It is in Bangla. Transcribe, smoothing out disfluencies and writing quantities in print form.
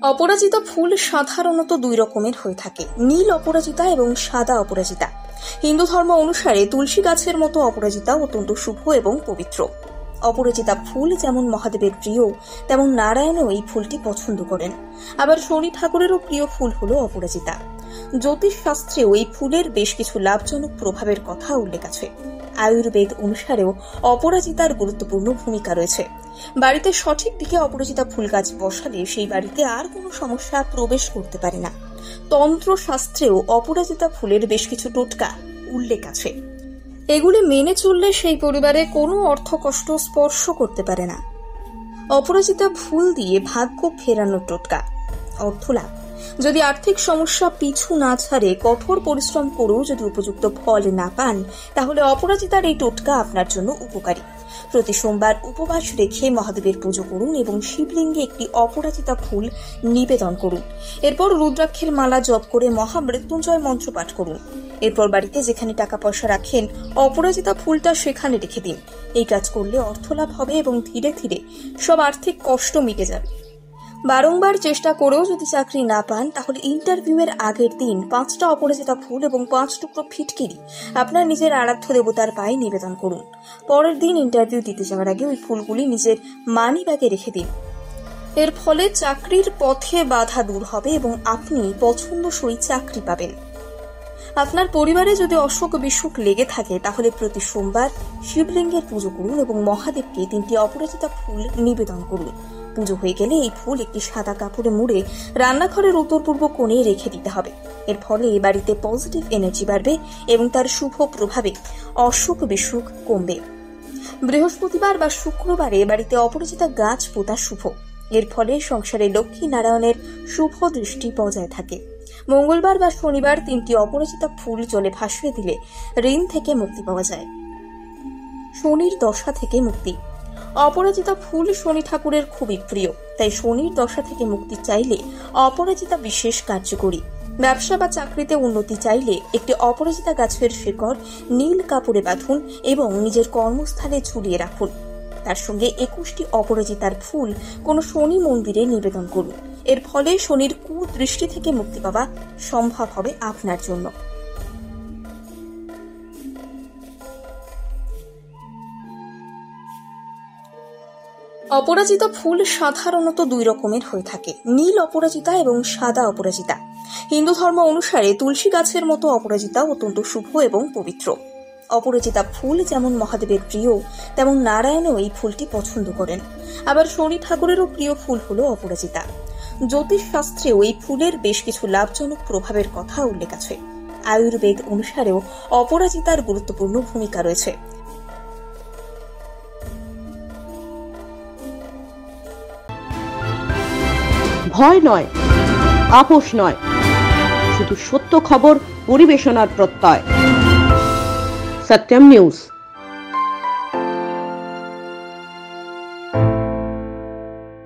অপরাজিতা ফুল সাধারণত দুই রকমের হয়ে থাকে, নীল অপরাজিতা এবং সাদা অপরাজিতা। হিন্দু ধর্ম অনুসারে তুলসী গাছের মতো অপরাজিতা অত্যন্ত শুভ এবং পবিত্র। অপরাজিতা ফুল যেমন মহাদেবের প্রিয়, তেমন নারায়ণও এই ফুলটি পছন্দ করেন। আবার শনি ঠাকুরেরও প্রিয় ফুল হলো অপরাজিতা। জ্যোতিষ শাস্ত্রেও এই ফুলের বেশ কিছু লাভজনক প্রভাবের কথা উল্লেখ আছে। আয়ুর্বেদ অনুসারেও অপরাজিতার গুরুত্বপূর্ণ ভূমিকা রয়েছে। বাড়িতে সঠিক দিকে অপরাজিতা ফুল গাছ বসালে সেই বাড়িতে আর কোনো সমস্যা প্রবেশ করতে পারে না। তন্ত্র শাস্ত্রেও অপরাজিতা ফুলের বেশ কিছু টোটকা উল্লেখ আছে। এগুলি মেনে চললে সেই পরিবারে কোনো অর্থকষ্ট স্পর্শ করতে পারে না। অপরাজিতা ফুল দিয়ে ভাগ্য ফেরানোর টোটকা। অর্থলাভ। যদি আর্থিক সমস্যা পিছু না ছাড়ে, কঠোর পরিশ্রম করেও যদি উপযুক্ত ফল না পান, তাহলে অপরাজিতার এই টোটকা আপনার জন্য উপকারী। প্রতি সোমবার উপবাস রেখে মহাদেবের পুজো করুন এবং শিবলিঙ্গে একটি অপরাজিতা ফুল নিবেদন করুন। এরপর রুদ্রাক্ষের মালা জপ করে মহামৃত্যুঞ্জয় মন্ত্র পাঠ করুন। এরপর বাড়িতে যেখানে টাকা পয়সা রাখেন, অপরাজিতা ফুলটা সেখানে রেখে দিন। এই কাজ করলে অর্থলাভ হবে এবং ধীরে ধীরে সব আর্থিক কষ্ট মিটে যাবে। বারংবার চেষ্টা করেও যদি চাকরি না পান, তাহলে ইন্টারভিউয়ের আগের দিন 5টা অপরাজিতা ফুল এবং 5 টুকরো ফিটকিরি আপনার নিজের আরাধ্য দেবতার পায়ে নিবেদন করুন। পরের দিন ইন্টারভিউ দিতে যাওয়ার আগে ওই ফুলগুলি নিজের মানি ব্যাগে রেখে দিন। এর ফলে চাকরির পথে বাধা দূর হবে এবং আপনি পছন্দসই চাকরি পাবেন। আপনার পরিবারে যদি অসুখ বিসুখ লেগে থাকে, তাহলে প্রতি সোমবার শিবলিঙ্গের পুজো করুন এবং মহাদেবকে 3টি অপরাজিতা ফুল নিবেদন করুন। পুজো হয়ে গেলে এই ফুল একটি সাদা কাপড়ে মুড়ে রান্নাঘরের উত্তর পূর্ব কোণে রেখে দিতে হবে। এর ফলে বাড়িতে পজিটিভ এনার্জি বাড়বে এবং তার শুভ প্রভাবে অসুখ বিসুখ কমবে। বৃহস্পতিবার বা শুক্রবারে বাড়িতে অপরাজিতা গাছ পোতা শুভ। এর ফলে সংসারে লক্ষ্মী নারায়ণের শুভ দৃষ্টি বজায় থাকে। মঙ্গলবার বা শনিবার 3টি অপরাজিতা ফুল জলে ভাসিয়ে দিলে ঋণ থেকে মুক্তি পাওয়া যায়। শনির দশা থেকে মুক্তি। অপরাজিতা ফুল শনি ঠাকুরের খুবই প্রিয়, তাই শনির দশা থেকে মুক্তি চাইলে অপরাজিতা বিশেষ কার্যকরী। ব্যবসা বা চাকরিতে উন্নতি চাইলে একটি অপরাজিতা গাছের শিকড় নীল কাপড়ে বাঁধুন এবং নিজের কর্মস্থলে ঝুলিয়ে রাখুন। তার সঙ্গে 21টি অপরাজিতার ফুল কোনো শনি মন্দিরে নিবেদন করুন। এর ফলে শনির কুদৃষ্টি থেকে মুক্তি পাওয়া সম্ভব হবে আপনার জন্য। অপরাজিতা ফুল সাধারণত দুই রকমের হয়ে থাকে, নীল অপরাজিতা এবং সাদা অপরাজিতা। হিন্দু ধর্ম অনুসারে তুলসী গাছের মতো অপরাজিতা অত্যন্ত শুভ এবং পবিত্র। অপরাজিতা ফুল যেমন মহাদেবের প্রিয়, তেমন নারায়ণও এই ফুলটি পছন্দ করেন। আবার শনি ঠাকুরেরও প্রিয় ফুল হলো অপরাজিতা। জ্যোতিষ শাস্ত্রেও এই ফুলের বেশ কিছু লাভজনক প্রভাবের কথা উল্লেখ আছে। আয়ুর্বেদ অনুসারেও অপরাজিতার গুরুত্বপূর্ণ ভূমিকা রয়েছে। ভয় নয়, আপোষ নয়, শুধু সত্য খবর পরিবেশনার প্রত্যয়। সত্যম নিউজ।